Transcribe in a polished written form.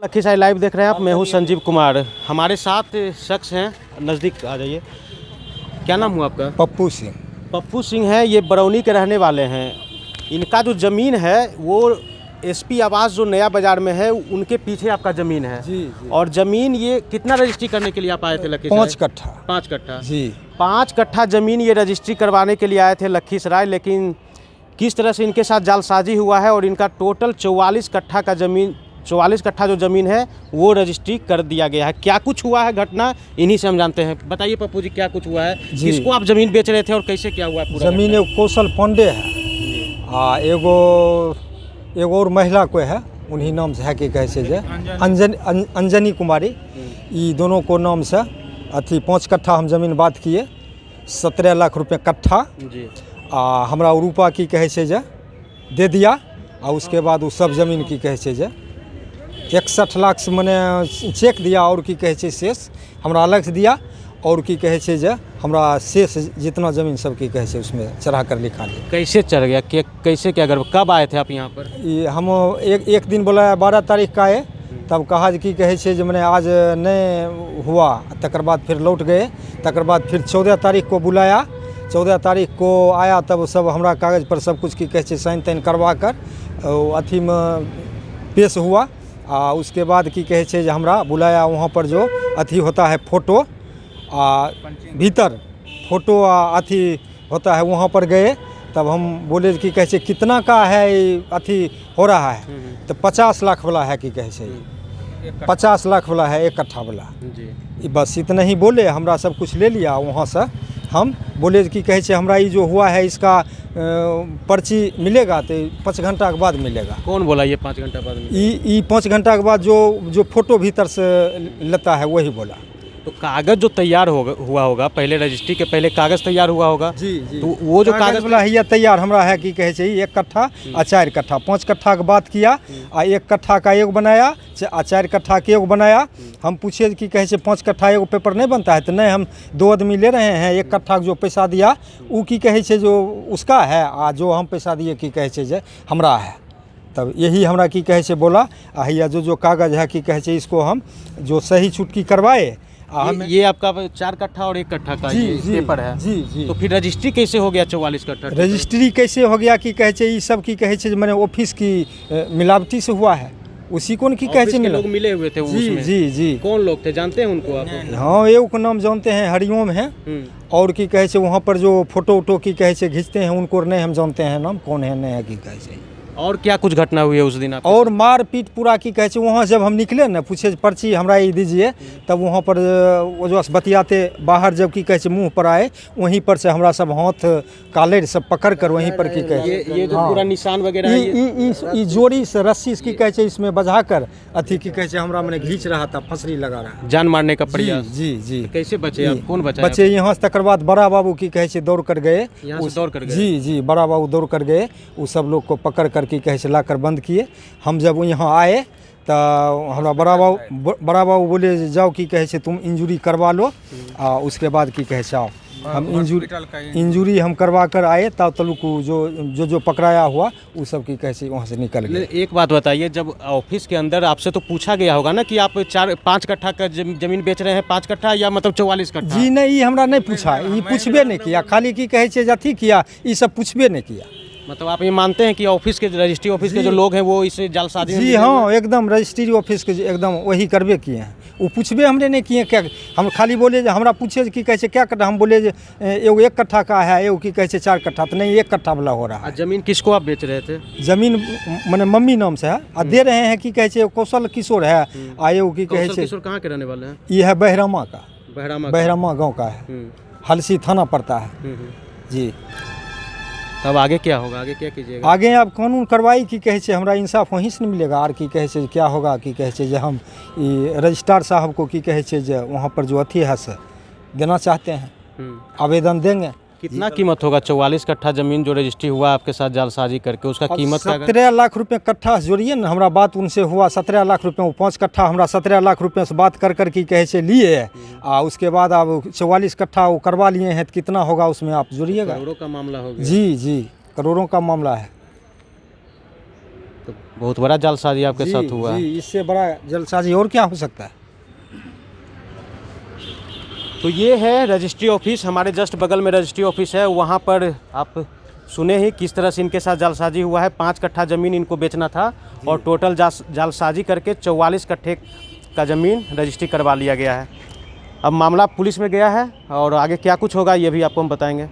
Lakhisarai live देख रहे हैं आप। मैं हूं संजीव कुमार। हमारे साथ शख्स हैं, नज़दीक आ जाइए। क्या नाम हुआ आपका? पप्पू सिंह। पप्पू सिंह है, ये बरौनी के रहने वाले हैं। इनका जो ज़मीन है वो एसपी आवास जो नया बाज़ार में है उनके पीछे आपका ज़मीन है। जी। और ज़मीन ये कितना रजिस्ट्री करने के लिए आप आए थे लखीसराय? 5 कट्ठा। 5 कट्ठा जी। 5 कट्ठा ज़मीन ये रजिस्ट्री करवाने के लिए आए थे लखीसराय, लेकिन किस तरह से इनके साथ जालसाजी हुआ है और इनका टोटल 44 कट्ठा का ज़मीन 44 कट्ठा जो ज़मीन है वो रजिस्ट्री कर दिया गया है। क्या कुछ हुआ है घटना, इन्हीं से हम जानते हैं। बताइए पप्पू जी, क्या कुछ हुआ है? किसको आप ज़मीन बेच रहे थे और कैसे क्या हुआ पूरा? ज़मीन एगो कौशल पांडे है, एगो और महिला कोई है, उन्हीं नाम से है कि कहे से अंजनी कुमारी। ये दोनों को नाम से अथी 5 कट्ठा हम ज़मीन बात किए, 17 लाख रुपये कट्ठा। जी। हमरा रूपा की कहे से दे दिया। और उसके बाद वो सब ज़मीन की कहे से 61 लाख से मैंने चेक दिया और की कहे शेष हमरा अलग से दिया। और की कहे हमरा शेष जितना ज़मीन सब की कहे उसमें चढ़ा कर लिखा दिया। कैसे चढ़ गया? कैसे क्या? अगर कब आए थे आप यहाँ पर? ये हम एक दिन बोला 12 तारीख का आए, तब कहा कि कहे मैंने आज नहीं हुआ। तकर बाद फिर लौट गए। तकर बाद फिर 14 तारीख को बुलाया। 14 तारीख को आया, तब सब हमरा कागज़ पर सब कुछ की कहे साइन तैन करवा कर अथी में पेश हुआ। उसके बाद की कहे हमरा बुलाया, वहाँ पर जो अथी होता है फ़ोटो भीतर फ़ोटो अथी होता है, वहाँ पर गए। तब हम बोले कि कहे कितना का है अथी हो रहा है, तो 50 लाख वाला है कि कहे 50 लाख वाला है 1 कट्ठा वाला। जी। बस इतना ही बोले, हमरा सब कुछ ले लिया। वहाँ से हम बोले कि कहे हमरा ये जो हुआ है इसका पर्ची मिलेगा, तो 5 घंटा के बाद मिलेगा। कौन बोला ये 5 घंटा बाद मिलेगा? ये 5 घंटा के बाद जो फ़ोटो भीतर से लेता है वही बोला। तो कागज़ जो तैयार हुआ होगा, पहले रजिस्ट्री के पहले कागज़ तैयार हुआ होगा। जी जी। तो वो जो कागज़ वाला है तैयार हमरा है कि कहे 1 कट्ठा और 4 कट्ठा। 5 कट्ठा की बात किया, 1 कट्ठा का एक बनाया, 4 कट्ठा के एक बनाया। हम पूछे कि कहे 5 कट्ठा एगो पेपर नहीं बनता है, तो नहीं, हम 2 आदमी ले रहे हैं। 1 कट्ठा जो पैसा दिया वो की कहे जो उसका है, जो हम पैसा दिए की कहे हमरा है। तब यही हमरा की कहे बोला या जो कागज़ है की कहे इसको हम जो सही छुटकी करवाए। ये आपका 4 कट्ठा और 1 कट्ठा का पेपर है। जी जी। तो फिर रजिस्ट्री कैसे हो गया 44 कट्ठा? रजिस्ट्री कैसे हो गया कि कहे ये सब की कहे मैंने ऑफिस की मिलावटी से हुआ है, उसी को की कहे मिला। लोग मिले हुए थे उसमें? जी जी। कौन लोग थे, जानते हैं उनको आप? हाँ, एक को नाम जानते हैं, हरिओम है। और की कहे वहाँ पर जो फोटो वोटो की कहे खींचते हैं उनको नहीं हम जानते हैं नाम कौन है नहीं है की कहे। और क्या कुछ घटना हुई है उस दिन आप? और मारपीट पूरा की कहे वहाँ जब हम निकले ना, पूछे पर्ची हमरा ये दीजिए, तब वहाँ पर वो जो बतियाते बाहर जब की कहे मुँह पर आए, वहीं पर से हमरा सब हाथ काले सब पकड़ कर वहीं पर की कहे ये जो पूरा निशान वगैरह ये जोड़ी से रस्सी की कहे इसमें बजा कर अथी की कहे हमरा मैंने घींच रहा था, फंसरी लगा रहा, जान मारने का प्रयास। जी जी। कैसे बचे आप? कौन बचा? बचे यहाँ से। तकर बाद बड़ा बाबू की कहे दौड़ कर गए, दौड़ कर गए। जी जी, बड़ा बाबू दौड़ कर गए। वो सब लोग को पकड़ कर की कहे ला कर बंद किए। हम जब यहाँ आए तो हमारा बड़ा बाबू बोले जाओ की कहे तुम इंजरी करवा लो, उसके बाद की कहे आओ। हम इंजरी हम करवा कर आए, तब तलुक जो पकड़ाया हुआ वो सब की कहे वहाँ से निकल गए। एक बात बताइए, जब ऑफिस के अंदर आपसे तो पूछा गया होगा ना कि आप 5 कट्ठा का जमीन बेच रहे हैं, 5 कट्ठा या मतलब 44 कट्ठा? जी नहीं, ये हमरा नहीं पूछा, ये पूछबे नहीं किया। खाली की कहे अथी किया, ये सब पूछबे नहीं किया। मतलब आप ये मानते हैं कि ऑफिस के रजिस्ट्री ऑफिस के जो लोग हैं वो इस जालसाजी? जी हाँ, एकदम रजिस्ट्री ऑफिस के एकदम वही करबे किए हैं। वो पूछबे हमने नहीं किए। क्या हम खाली बोले हमरा पूछे कि कहे क्या कट्ठा, हम बोले एगो 1 कट्ठा का है, एगो की कहे 4 कट्ठा, तो नहीं 1 कट्ठा वाला हो रहा है। जमीन किसको आप बेच रहे थे? जमीन मैंने मम्मी नाम से है, और दे रहे हैं कि कहे कौशल किशोर है, एगो की कहे किशोर कहाँ के रहने वाले हैं? ये है बहरामा का, बहरामा गाँव का है, हलसी थाना पड़ता है। जी। तब आगे क्या होगा? आगे क्या कीजिएगा? आगे अब कानून कार्रवाई की कहे हमरा इंसाफ वहीं से नहीं मिलेगा। और की कहे क्या होगा कि कहे हम रजिस्ट्रार साहब को की कहे वहाँ पर जो अथी है से देना चाहते हैं, आवेदन देंगे। कितना कीमत होगा 44 कट्ठा जमीन जो रजिस्ट्री हुआ आपके साथ जालसाजी करके, उसका कीमत? 17 लाख रुपये कट्ठा जोड़िए ना। हमरा बात उनसे हुआ 17 लाख रुपये, वो 5 कट्ठा हमरा 17 लाख रुपये से बात कर की कहे लिए। उसके बाद अब 44 कट्ठा वो करवा लिए हैं, तो कितना होगा उसमें आप जोड़िएगा। करोड़ों का मामला होगा। जी जी, करोड़ों का मामला है। तो बहुत बड़ा जालसाजी आपके साथ हुआ है। जी, इससे बड़ा जलसाजी और क्या हो सकता है। तो ये है रजिस्ट्री ऑफिस, हमारे जस्ट बगल में रजिस्ट्री ऑफिस है। वहाँ पर आप सुने ही किस तरह से इनके साथ जालसाजी हुआ है। 5 कट्ठा ज़मीन इनको बेचना था और टोटल जालसाजी करके 44 कट्ठे का ज़मीन रजिस्ट्री करवा लिया गया है। अब मामला पुलिस में गया है और आगे क्या कुछ होगा ये भी आपको हम बताएंगे।